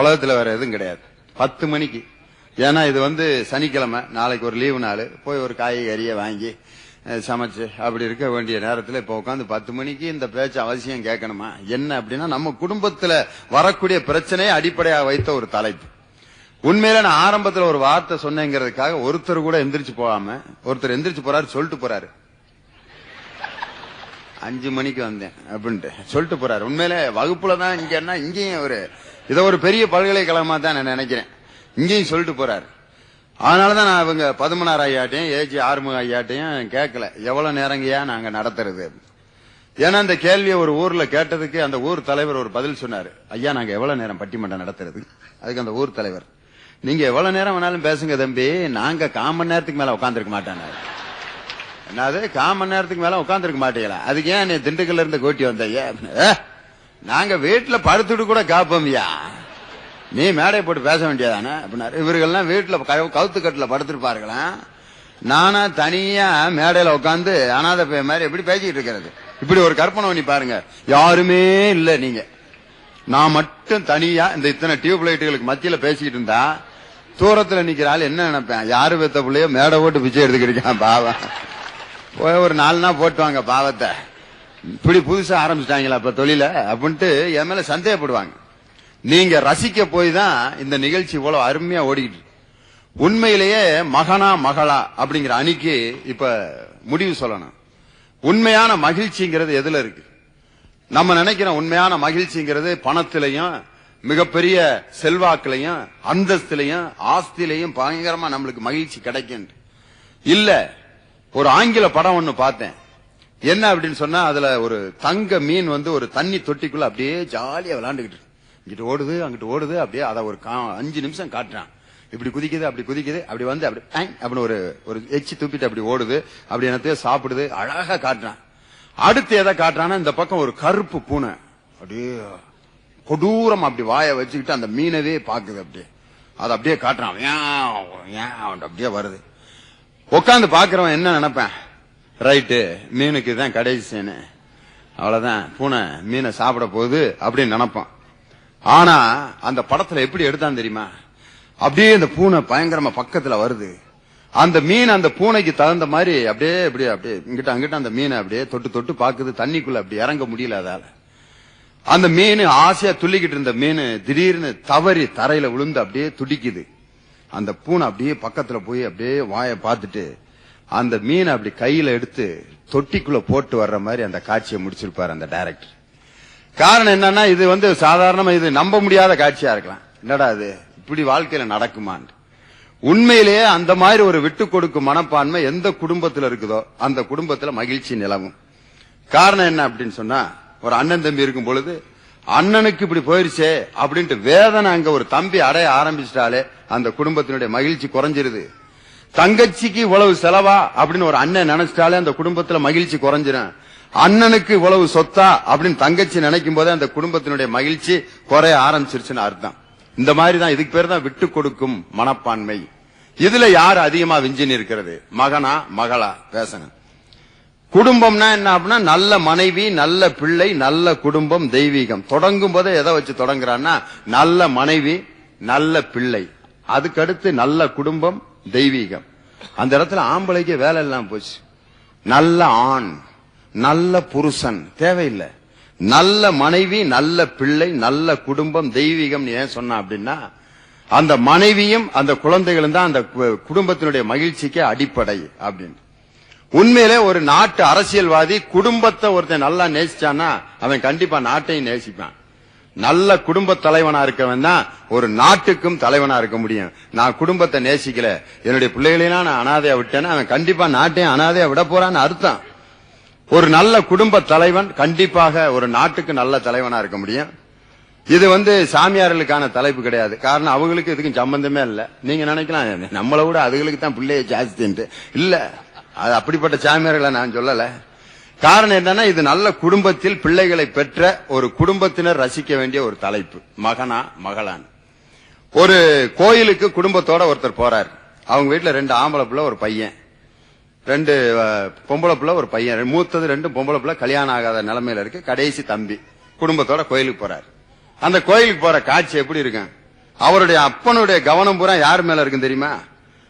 உலகத்துல வேற எதுவும் கிடையாது. 10 மணிக்கு. ஏன்னா இது சனிக்கிழமை, நாளைக்கு ஒரு லீவு நாள், போய் ஒரு காய்கறியை வாங்கி சமைச்சு அப்படி இருக்க வேண்டிய நேரத்தில் இப்ப உட்காந்து 10 மணிக்கு இந்த பேச்சு அவசியம் கேட்கணுமா? என்ன அப்படின்னா, நம்ம குடும்பத்துல வரக்கூடிய பிரச்சனையை அடிப்படையாக வைத்த ஒரு தலைப்பு. உண்மையில நான் ஆரம்பத்துல ஒரு வார்த்தை சொன்னேங்கிறதுக்காக ஒருத்தர் கூட எந்திரிச்சு போகாம, ஒருத்தர் எந்திரிச்சு போறாரு, சொல்லிட்டு போறாரு 5 மணிக்கு வந்தேன் அப்படின்ட்டு சொல்லிட்டு போறாரு. உண்மையில வகுப்புல தான் இங்கன்னா, இங்கேயும் இதை ஒரு பெரிய பல்கலைக்கழகமா தான் நான் நினைக்கிறேன். இங்கேயும் சொல்லிட்டு போறாரு. அதனாலதான் நான் இவங்க பதுமனார் ஐயாட்டையும் ஏஜி ஆறுமுக ஐயாட்டையும் கேட்கல, எவ்வளவு நேரங்கயா நாங்க நடத்துறது. ஏன்னா இந்த கேள்வியை ஒரு ஊர்ல கேட்டதுக்கு அந்த ஊர் தலைவர் ஒரு பதில் சொன்னாரு, ஐயா நாங்க எவ்வளவு நேரம் பட்டிமன்றம் நடத்துறது. அதுக்கு அந்த ஊர் தலைவர், நீங்க எவ்வளவு நேரம் வேணாலும் பேசுங்க தம்பி, நாங்க 1/4 மணி நேரத்துக்கு மேல உட்காந்துருக்க மாட்டாங்க. என்னது 1/4 மணி நேரத்துக்கு மேல உட்காந்துருக்க மாட்டீங்களா? அதுக்கு ஏன் நீ திண்டுக்கல்ல இருந்து கூட்டி வந்த? நாங்க வீட்டுல படுத்துட்டு கூட காப்போம்யா, நீ மேடை போட்டு பேச வேண்டியதானே அப்படின்னாரு. இவர்கள்லாம் வீட்டுல கவுத்துக்கட்டுல படுத்திருப்பார்களாம், நானா தனியா மேடையில உட்காந்து அனாதை பைய மாதிரி எப்படி பேசிட்டு இருக்கிறது? இப்படி ஒரு கற்பனை பண்ணி பாருங்க. யாருமே இல்ல, நீங்க நான் மட்டும் தனியா இந்த இத்தனை டியூப் லைட்டுகளுக்கு மத்தியில பேசிக்கிட்டு இருந்தா தூரத்துல நிக்கிறாள் என்ன நினைப்பேன்? யாரு பெத்த பிள்ளையோ மேடை போட்டு பிச்சை எடுத்துக்கிட்டு பாவம், போய் ஒரு 4 நாள் போட்டு வாங்க பாவத்தை, இப்படி புதுசா ஆரம்பிச்சிட்டாங்களா இப்ப தொழில அப்படின்ட்டு என் மேல சந்தேகப்படுவாங்க. நீங்க ரசிக்க போய் தான் இந்த நிகழ்ச்சி இவ்வளவு அருமையா ஓடிக்கிட்டு. உண்மையிலேயே மகனா மகளா அப்படிங்கிற அணிக்கு இப்ப முடிவு சொல்லணும். உண்மையான மகிழ்ச்சிங்கிறது எதுல இருக்கு? நம்ம நினைக்கிறோம் உண்மையான மகிழ்ச்சிங்கிறது பணத்திலையும், மிகப்பெரிய செல்வாக்குலையும், அந்தஸ்திலையும், ஆஸ்திலையும் பயங்கரமா நம்மளுக்கு மகிழ்ச்சி கிடைக்கும். இல்ல, ஒரு ஆங்கில படம் ஒண்ணு பார்த்தேன். என்ன அப்படின்னு சொன்னா, அதுல ஒரு தங்க மீன் ஒரு தண்ணி தொட்டிக்குள்ள அப்படியே ஜாலியா விளையாண்டுகிட்டு, இங்கிட்டு ஓடுது அங்கிட்டு ஓடுது, அப்படியே அதை ஒரு 5 நிமிஷம் காட்டுறான். இப்படி குதிக்குது அப்படி குதிக்குது, அப்படி அப்படி அப்படின்னு ஒரு எச்சி துப்பிட்டு அப்படி ஓடுது, அப்படி என்னத்தையோ சாப்பிடுது, அழகா காட்டுறான். அடுத்து எதை காட்டுறான்னா, இந்த பக்கம் ஒரு கருப்பு பூனை அப்படியே கொடூரம் அப்படி வாயை வச்சுக்கிட்டு அந்த மீனவே பாக்குது, அப்படியே அதை அப்படியே காட்டுறான். அப்படியே வருது. உட்காந்து பாக்குறவன் என்ன நினைப்பேன்? ரைட்டு, மீனுக்கு தான் கடைசி சேனு, அவ்வளவுதான், பூனை மீனை சாப்பிட போகுது அப்படின்னு நினைப்பான். ஆனா அந்த படத்துல எப்படி எடுத்தான் தெரியுமா? அப்படியே அந்த பூனை பயங்கரமா பக்கத்துல வருது, அந்த மீன் அந்த பூனைக்கு தகுந்த மாதிரி அப்படியே அப்படியே இங்கிட்ட அங்கிட்ட அந்த மீனை அப்படியே தொட்டு தொட்டு பாக்குது. தண்ணிக்குள்ள அப்படி இறங்க முடியல அதால. அந்த மீன் ஆசையா துள்ளிக்கிட்டு இருந்த மீன் திடீர்னு தவறி தரையில விழுந்து அப்படியே துடிக்குது. அந்த பூனை அப்படியே பக்கத்துல போய் அப்படியே வாயை பார்த்துட்டு அந்த மீனை அப்படி கையில எடுத்து தொட்டிக்குள்ள போட்டு வர்ற மாதிரி அந்த காட்சியை முடிச்சிருப்பாரு அந்த டைரக்டர். காரணம் என்னன்னா இது வந்து சாதாரணமா இது நம்ப முடியாத காட்சியா இருக்கலாம். என்னடா இது இப்படி வாழ்க்கையில நடக்குமான். உண்மையிலேயே அந்த மாதிரி ஒரு விட்டு கொடுக்கும் மனப்பான்மை எந்த குடும்பத்துல இருக்குதோ அந்த குடும்பத்துல மகிழ்ச்சி நிலவும். காரணம் என்ன அப்படின்னு சொன்னா, ஒரு அண்ணன் தம்பி இருக்கும் பொழுது அண்ணனுக்கு இப்படி போயிருச்சே அப்படின்ட்டு வேதனை அங்க ஒரு தம்பி அடைய ஆரம்பிச்சிட்டாலே அந்த குடும்பத்தினுடைய மகிழ்ச்சி குறைஞ்சிருது. தங்கச்சிக்கு இவ்வளவு செலவா அப்படின்னு ஒரு அண்ணன் நினைச்சிட்டாலே அந்த குடும்பத்துல மகிழ்ச்சி குறைஞ்சிரும். அண்ணனுக்கு இவ்வளவு சொத்தா அப்படின்னு தங்கச்சி நினைக்கும் போதே அந்த குடும்பத்தினுடைய மகிழ்ச்சி குறைய ஆரம்பிச்சிருச்சுன்னு அர்த்தம். இந்த மாதிரி தான், இதுக்கு பேர் தான் விட்டு கொடுக்கும் மனப்பான்மை. இதுல யார் அதிகமா விஞ்சின்னு இருக்கிறது, மகனா மகளா? பேசணும். குடும்பம்னா என்ன அப்படின்னா, நல்ல மனைவி, நல்ல பிள்ளை, நல்ல குடும்பம், தெய்வீகம். தொடங்கும் போதே எதை வச்சு தொடங்குறான்னா, நல்ல மனைவி, நல்ல பிள்ளை, அதுக்கடுத்து நல்ல குடும்பம், தெய்வீகம். அந்த இடத்துல ஆம்பளைக்கு வேலை எல்லாம் போச்சு. நல்ல ஆண், நல்ல புருஷன் தேவையில்லை. நல்ல மனைவி, நல்ல பிள்ளை, நல்ல குடும்பம், தெய்வீகம் ஏன் சொன்னா அப்படின்னா, அந்த மனைவியும் அந்த குழந்தைகளும் தான் அந்த குடும்பத்தினுடைய மகிழ்ச்சிக்கு அடிப்படை அப்படின்னு. உண்மையிலே ஒரு நாட்டு அரசியல்வாதி குடும்பத்தை ஒருத்தன் நல்லா நேசிச்சான்னா அவன் கண்டிப்பா நாட்டையும் நேசிப்பான். நல்ல குடும்ப தலைவனா இருக்கவன் தான் ஒரு நாட்டுக்கும் தலைவனா இருக்க முடியும். நான் குடும்பத்தை நேசிக்கல, என்னுடைய பிள்ளைகளையெல்லாம் நான் அனாதையா விட்டேன்னா அவன் கண்டிப்பா நாட்டையும் அனாதையா விட போறான்னு அர்த்தம். ஒரு நல்ல குடும்ப தலைவன் கண்டிப்பாக ஒரு நாட்டுக்கு நல்ல தலைவனா இருக்க முடியும். இது வந்து சாமியார்களுக்கான தலைப்பு கிடையாது. காரணம் அவங்களுக்கு இதுக்கும் சம்பந்தமே இல்ல. நீங்க நினைக்கலாம் நம்மளை விட அதுகளுக்கு தான் பிள்ளைய ஜாஸ்தின்ட்டு. இல்ல, அது அப்படிப்பட்ட சாமியார்களை நான் சொல்லல. காரணம் என்னன்னா, இது நல்ல குடும்பத்தில் பிள்ளைகளை பெற்ற ஒரு குடும்பத்தினர் ரசிக்க வேண்டிய ஒரு தலைப்பு. மகனா மகளான். ஒரு கோயிலுக்கு குடும்பத்தோட ஒருத்தர் போறார். அவங்க வீட்டுல 2 ஆம்பளை பிள்ளை, ஒரு பையன், 2 பொம்பளை பிள்ளை, ஒரு பையன். மூத்தது 2 பொம்பளை பிள்ளை, கல்யாணம் ஆகாத நிலைமையில இருக்கு. கடைசி தம்பி குடும்பத்தோட கோயிலுக்கு போறார். அந்த கோயிலுக்கு போற காட்சி எப்படி இருக்கு? அவருடைய அப்பனுடைய கவனம் பூரா யார் மேல இருக்குன்னு தெரியுமா?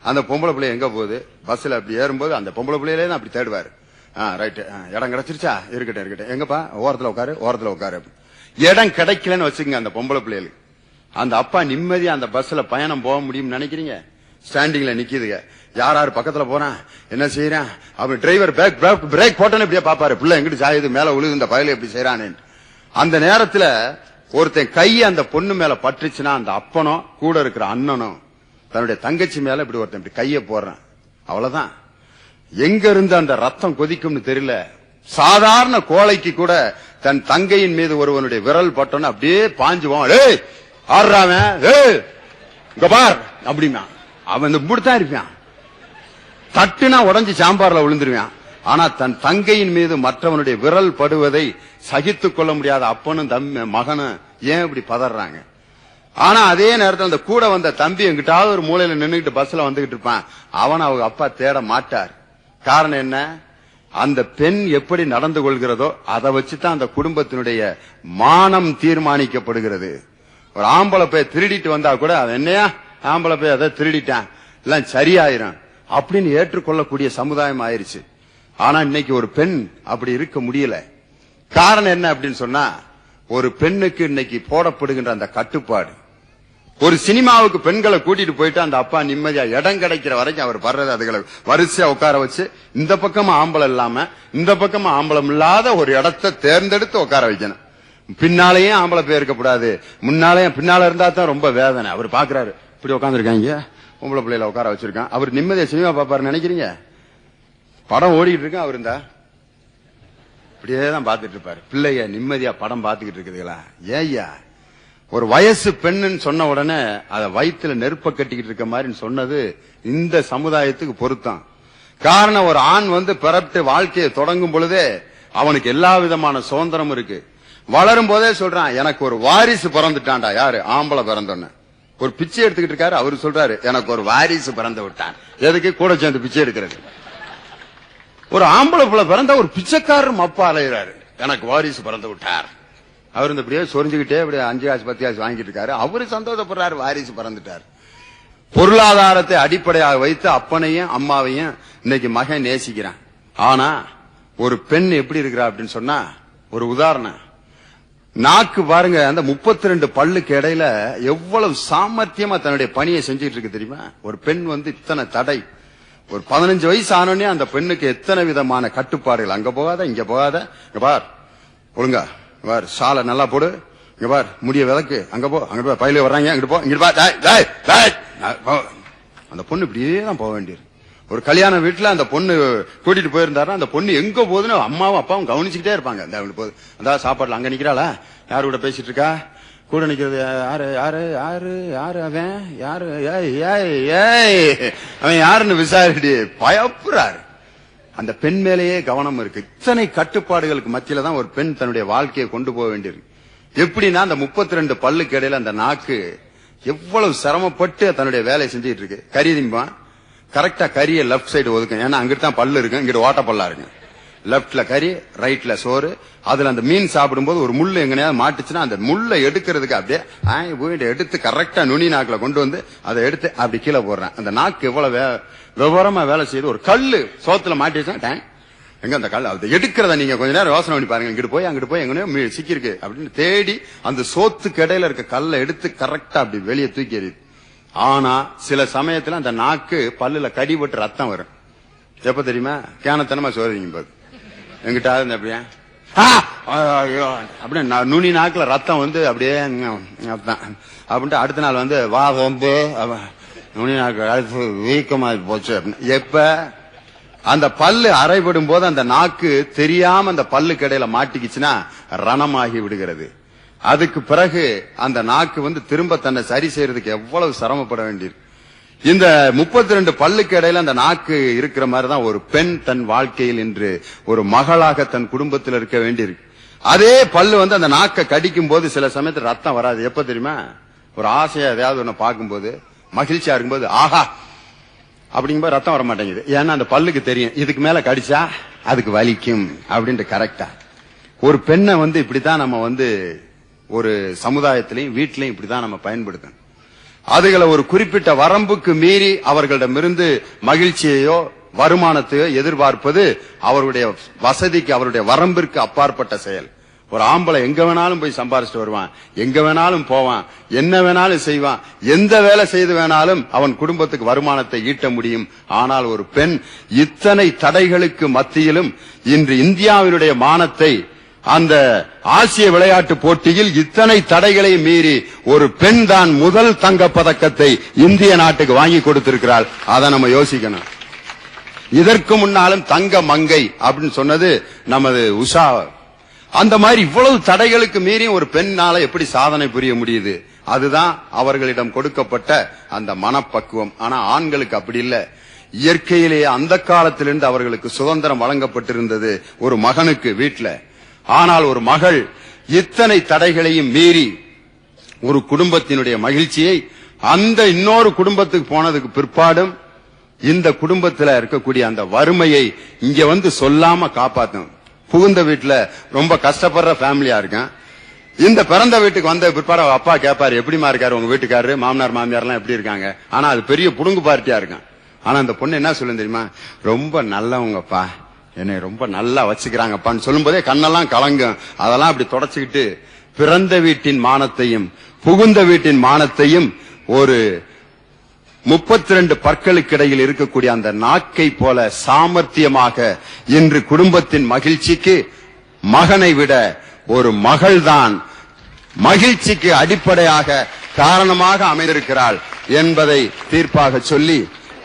அந்த பொம்பளை பிள்ளை எங்க போகுது, பஸ்ல அப்படி ஏறும்போது அந்த பொம்பளை பிள்ளையிலே தான் அப்படி தேடுவாரு. ரைட், இடம் கிடைச்சிருச்சா, இருக்கட்டும், எங்கப்பா, ஓரத்துல உட்காரு. இடம் கிடைக்கலன்னு வச்சுக்கோங்க அந்த பொம்பளை பிள்ளைகளுக்கு. அந்த அப்பா நிம்மதியா அந்த பஸ்ல பயணம் போக முடியும்னு நினைக்கிறீங்க? ஸ்டாண்டிங்ல நிக்குதுங்க. யார் பக்கத்துல போறான், என்ன செய்யறான், அவர் டிரைவர் பிரேக் போட்டோன்னு இப்படியே பாப்பாரு, பிள்ளை எங்கிட்டு சாயுது, மேல உழுது, இந்த பயல எப்படி செய்யறானு. அந்த நேரத்துல ஒருத்தன் கை அந்த பொண்ணு மேல பட்டுச்சுன்னா அந்த அப்பனோ கூட இருக்கிற அண்ணனும் தன்னுடைய தங்கச்சி மேல இப்படி ஒருத்தன் இப்படி கைய போடுறான். அவ்வளவுதான். எங்க இருந்து அந்த ரத்தம் கொதிக்கும்னு தெரியல. சாதாரண கோழைக்கு கூட தன் தங்கையின் மீது ஒருவனுடைய விரல் பட்டோன்னு அப்படியே பாஞ்சுவான். ஏய் ஆடுறாவன், ஏய் இங்க பார் அப்படின்னா அவன் இப்படித்தான் இருப்பான். தட்டுனா உடஞ்சி சாம்பார்ல விழுந்துருவான். ஆனா தன் தங்கையின் மீது மற்றவனுடைய விரல் படுவதை சகித்துக் கொள்ள முடியாத அப்பனும் மகனும் ஏன் இப்படி பதறாங்க? ஆனா அதே நேரத்தில் அந்த கூட வந்த தம்பி எங்கிட்டாவது ஒரு மூலையில நின்றுகிட்டு பஸ்ல வந்துகிட்டு இருப்பான். அவன் அவங்க அப்பா தேட மாட்டார். காரணம் என்ன? அந்த பெண் எப்படி நடந்து கொள்கிறதோ அதை வச்சுதான் அந்த குடும்பத்தினுடைய மானம் தீர்மானிக்கப்படுகிறது. ஒரு ஆம்பளை போய் திருடிட்டு வந்தா கூட அவன் என்னையா ஆம்பளை போய் அதை திருடிட்டான், எல்லாம் சரியாயிரும் அப்படின்னு ஏற்றுக்கொள்ளக்கூடிய சமுதாயம் ஆயிருச்சு. ஆனா இன்னைக்கு ஒரு பெண் அப்படி இருக்க முடியல. காரணம் என்ன அப்படின்னு சொன்னா, ஒரு பெண்ணுக்கு இன்னைக்கு போடப்படுகின்ற அந்த கட்டுப்பாடு. ஒரு சினிமாவுக்கு பெண்களை கூட்டிட்டு போயிட்டு அந்த அப்பா நிம்மதியா இடம் கிடைக்கிற வரைக்கும் அவர் வர்றது அதுகளை வரிசையா உட்கார வச்சு இந்த பக்கமா ஆம்பளை இல்லாம இந்த பக்கமா ஆம்பளம் இல்லாத ஒரு இடத்தை தேர்ந்தெடுத்து உட்கார வைக்கணும். பின்னாலேயே ஆம்பளை போய் இருக்கக்கூடாது, முன்னாலேயும் பின்னால இருந்தா தான் ரொம்ப வேதனை. அவர் பாக்குறாரு இப்படி உட்காந்துருக்காங்க, பொம்பளை பிள்ளைல உட்கார வச்சிருக்கான். அவர் நிம்மதியா சினிமா பாப்பாரு நினைக்கிறீங்க? படம் ஓடிட்டு இருக்கா, அவர் இருந்தா இப்படியே தான் பாத்துட்டு இருப்பாரு. பிள்ளைய நிம்மதியா படம் பாத்துக்கிட்டு இருக்குதுங்களா? ஏய்யா, ஒரு வயசு பெண்ணுன்னு சொன்ன உடனே அத வயிற்றுல நெருப்ப கட்டிக்கிட்டு இருக்க மாதிரி சொன்னது இந்த சமுதாயத்துக்கு பொருத்தம். காரணம், ஒரு ஆண் பிறப்பிட்டு வாழ்க்கையை தொடங்கும் பொழுதே அவனுக்கு எல்லா விதமான சுதந்திரமும் இருக்கு. வளரும் போதே சொல்றான், எனக்கு ஒரு வாரிசு பிறந்துட்டான்டா. யாரு? ஆம்பளை பிறந்தோன்னு ஒரு பிச்சை எடுத்துக்கிட்டு இருக்காரு. அவரு சொல்றாரு, எனக்கு ஒரு வாரிசு பிறந்து விட்டான். எதுக்கு? கூட சேர்ந்து பிச்சை எடுக்கிறது. ஒரு ஆம்பளை பிள்ளை பிறந்த ஒரு பிச்சைக்காரர் அப்பா அலைகிறாரு, எனக்கு வாரிசு பிறந்து விட்டார். அவர் இந்த இப்படியே சொரிஞ்சுக்கிட்டே இப்படியே 5 காசு 10 காசு வாங்கிட்டு இருக்காரு. அவரு சந்தோஷப்படுறாரு, வாரிசு பிறந்துட்டார். பொருளாதாரத்தை அடிப்படையாக வைத்து அப்பனையும் அம்மாவையும் இன்னைக்கு மகன் நேசிக்கிறான். ஆனா ஒரு பெண் எப்படி இருக்கிறா அப்படின்னு சொன்னா, ஒரு உதாரணம், நாக்கு பாருங்க, அந்த 32 பல்லுக்கு இடையில எவ்வளவு சாமர்த்தியமா தன்னுடைய பணியை செஞ்சுட்டு இருக்கு தெரியுமா? ஒரு பெண் இத்தனை தடை. ஒரு 15 வயசு ஆனோடனே அந்த பெண்ணுக்கு எத்தனை விதமான கட்டுப்பாடுகள். அங்க போகாத, இங்க போகாத, இங்க பார், ஒழுங்கா பார் சாலை நல்லா போடு, இங்க பார் முடிய விளக்கு, அங்க போ, அங்க போ, பயில வர்றாங்க, அங்கிட்டு போ, இங்கிட்டு பா, டேய், டேய், டேய். அந்த பொண்ணு இப்படியே தான் போக வேண்டியது. ஒரு கல்யாண வீட்டுல அந்த பொண்ணு கூட்டிட்டு போயிருந்தாருன்னா அந்த பொண்ணு எங்க போகுதுன்னு அம்மாவும் அப்பாவும் கவனிச்சுக்கிட்டே இருப்பாங்க. அந்த போகுது, அந்த சாப்பாடுல அங்க நிக்கிறாளா, யாரு கூட பேசிட்டு இருக்கா, கூட நிக்கிறது யாரு யாரு யாரு யாரு அவன் யாரு, அவன் யாருன்னு விசாரிடி பயப்புறாரு. அந்த பெண் மேலேயே கவனம் இருக்கு. இத்தனை கட்டுப்பாடுகளுக்கு மத்தியில தான் ஒரு பெண் தன்னுடைய வாழ்க்கையை கொண்டு போக வேண்டியிருக்கு. எப்படின்னா அந்த 32 பல்லுக்கு இடையில அந்த நாக்கு எவ்வளவு சிரமப்பட்டு தன்னுடைய வேலையை செஞ்சுட்டு இருக்கு. கறி திம்பான், கரெக்டா கறியை லெப்ட் சைடு ஒதுக்கும். ஏன்னா அங்கிட்டு தான் பல்லு இருக்கு, இங்கிட்டு ஓட்ட பல்லா இருக்கு. லெப்ட்ல கறி, ரைட்ல சோறு. அதுல அந்த மீன் சாப்பிடும் போது ஒரு முள்ளு எங்கனையாவது மாட்டுச்சுன்னா அந்த முள்ளை எடுக்கிறதுக்கு அப்படியே எடுத்து கரெக்டா நுனி நாக்குல கொண்டு வந்து அதை எடுத்து அப்படி கீழே போடுறேன். அந்த நாக்கு எவ்வளவு விவரமா வேலை செய்யுது. ஒரு கல்லு சோத்துல மாட்டிடுச்சா எங்க அந்த கல் அதை எடுக்கிறத நீங்க கொஞ்ச நேரம் யோசனை பண்ணி பாருங்க. இங்கிட்டு போய் அங்கிட்டு போய் எங்கனையோ சிக்கிருக்கு அப்படின்னு தேடி அந்த சோத்துக்கு இடையில இருக்க கல்லை எடுத்து கரெக்டா அப்படி வெளியே தூக்கி எறியுது. ஆனா சில சமயத்துல அந்த நாக்கு பல்லுல கடிபட்டு ரத்தம் வரும். எப்ப தெரியுமா? கேனத்தனமா சோறுங்க போது எங்கிட்ட அப்படியே அப்படியே நுனி நாக்குல ரத்தம் வந்து அப்படியே அப்படின்ட்டு அடுத்த நாள் வந்து வா வந்து நுனி நாக்கு வீக்கமா போச்சு அப்படின்னு. எப்ப அந்த பல்லு அரைபடும் போது அந்த நாக்கு தெரியாம அந்த பல்லுக்கு இடையில மாட்டிக்கிச்சுன்னா ரணமாகி விடுகிறது. அதுக்கு பிறகு அந்த நாக்கு வந்து திரும்ப தன்னை சரி செய்யறதுக்கு எவ்வளவு சிரமப்பட வேண்டியிருக்கு. இந்த 32 பல்லுக்கு இடையில அந்த நாக்கு இருக்கிற மாதிரிதான் ஒரு பெண் தன் வாழ்க்கையில் இன்று ஒரு மகளாக தன் குடும்பத்தில் இருக்க வேண்டியிருக்கு. அதே பல்லு வந்து அந்த நாக்கை கடிக்கும் போது சில சமயத்துல ரத்தம் வராது. எப்ப தெரியுமா? ஒரு ஆசையா எதையாவது ஒண்ணு பார்க்கும்போது, மகிழ்ச்சியா இருக்கும்போது ஆஹா அப்படிங்கும்போது ரத்தம் வர மாட்டேங்குது. ஏன்னா அந்த பல்லுக்கு தெரியும் இதுக்கு மேல கடிச்சா அதுக்கு வலிக்கும் அப்படின்ட்டு. கரெக்டா ஒரு பெண்ணை வந்து இப்படித்தான் நம்ம வந்து ஒரு சமுதாயத்திலையும் வீட்டிலையும் இப்படிதான் நம்ம பயன்படுத்தணும். அதுகளை ஒரு குறிப்பிட்ட வரம்புக்கு மீறி அவர்களிடமிருந்து மகிழ்ச்சியையோ வருமானத்தையோ எதிர்பார்ப்பது அவருடைய வசதிக்கு அவருடைய வரம்பிற்கு அப்பாற்பட்ட செயல். ஒரு ஆம்பளை எங்க வேணாலும் போய் சம்பாரிச்சுட்டு வருவான், எங்க வேணாலும் போவான், என்ன வேணாலும் செய்வான், எந்த வேலை செய்து வேணாலும் அவன் குடும்பத்துக்கு வருமானத்தை ஈட்ட முடியும். ஆனால் ஒரு பெண் இத்தனை தடைகளுக்கு மத்தியிலும் இன்று இந்தியாவினுடைய மானத்தை அந்த ஆசிய விளையாட்டு போட்டியில் இத்தனை தடைகளை மீறி ஒரு பெண் தான் முதல் தங்கப் பதக்கத்தை இந்திய நாட்டுக்கு வாங்கி கொடுத்திருக்கிறாள். அதை நம்ம யோசிக்கணும். இதற்கு முன்னாலும் தங்க மங்கை அப்படின்னு சொன்னது நமது உஷா. அந்த மாதிரி இவ்வளவு தடைகளுக்கு மீறி ஒரு பெண்ணால எப்படி சாதனை புரிய முடியுது? அதுதான் அவர்களிடம் கொடுக்கப்பட்ட அந்த மனப்பக்குவம். ஆனா ஆண்களுக்கு அப்படி இல்ல. இயற்கையிலேயே அந்த காலத்திலிருந்து அவர்களுக்கு சுதந்திரம் வழங்கப்பட்டிருந்தது ஒரு மகனுக்கு வீட்டுல. ஆனால் ஒரு மகள் இத்தனை தடைகளையும் மீறி ஒரு குடும்பத்தினுடைய மகிழ்ச்சியை அந்த இன்னொரு குடும்பத்துக்கு போனதுக்கு பிற்பாடும் இந்த குடும்பத்தில் இருக்கக்கூடிய அந்த வறுமையை இங்க வந்து சொல்லாம காப்பாற்றும். புகுந்த வீட்டுல ரொம்ப கஷ்டப்படுற ஃபேமிலியா இருக்கேன். இந்த பிறந்த வீட்டுக்கு வந்த பிற்பாடு அப்பா கேட்பாரு எப்படிமா இருக்காரு உங்க வீட்டுக்காரரு, மாமனார் மாமியார் எல்லாம் எப்படி இருக்காங்க? ஆனா அது பெரிய புடுங்கு பார்ட்டியா இருக்கான். ஆனா அந்த பொண்ணு என்ன சொல்லும் தெரியுமா? ரொம்ப நல்லவங்கப்பா, என்னை ரொம்ப நல்லா வச்சுக்கிறாங்கப்பான்னு சொல்லும் போதே கண்ணெல்லாம் கலங்கும். அதெல்லாம் அப்படி தொடச்சுக்கிட்டு பிறந்த வீட்டின் மானத்தையும் புகுந்த வீட்டின் மானத்தையும் ஒரு 32 பற்களுக்கு இடையில் இருக்கக்கூடிய அந்த நாக்கை போல சாமர்த்தியமாக இன்று குடும்பத்தின் மகிழ்ச்சிக்கு மகனை விட ஒரு மகள்தான் மகிழ்ச்சிக்கு அடிப்படையாக காரணமாக அமைந்திருக்கிறாள் என்பதை தீர்ப்பாக சொல்லி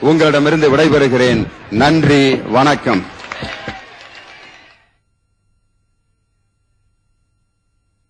உங்களிடமிருந்து விடைபெறுகிறேன். நன்றி, வணக்கம்.